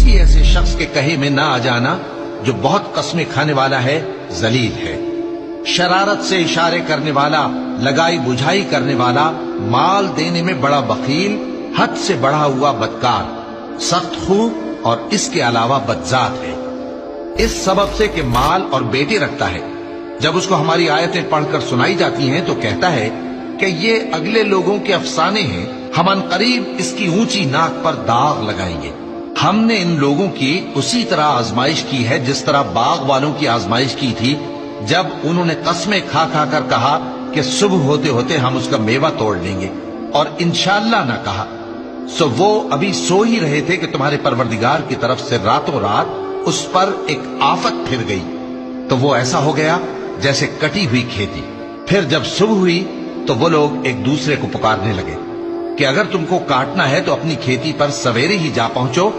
کسی ایسے شخص کے کہے میں نہ آ جانا جو بہت قسمیں کھانے والا ہے، ذلیل ہے، شرارت سے اشارے کرنے والا، لگائی بجھائی کرنے والا، مال دینے میں بڑا بخیل، حد سے بڑھا ہوا بدکار، سخت خو اور اس کے علاوہ بدذات ہے۔ اس سبب سے کہ مال اور بیٹے رکھتا ہے، جب اس کو ہماری آیتیں پڑھ کر سنائی جاتی ہیں تو کہتا ہے کہ یہ اگلے لوگوں کے افسانے ہیں، ہم عنقریب اس کی اونچی ناک پر داغ لگائیں گے۔ ہم نے ان لوگوں کی اسی طرح آزمائش کی ہے جس طرح باغ والوں کی آزمائش کی تھی، جب انہوں نے قسمیں کھا کھا کر کہا کہ صبح ہوتے ہوتے ہم اس کا میوہ توڑ لیں گے، اور انشاءاللہ نہ کہا، سو وہ ابھی سو ہی رہے تھے کہ تمہارے پروردگار کی طرف سے راتوں رات اس پر ایک آفت پھر گئی، تو وہ ایسا ہو گیا جیسے کٹی ہوئی کھیتی۔ پھر جب صبح ہوئی تو وہ لوگ ایک دوسرے کو پکارنے لگے کہ اگر تم کو کاٹنا ہے تو اپنی کھیتی پر سویرے ہی جا پہنچو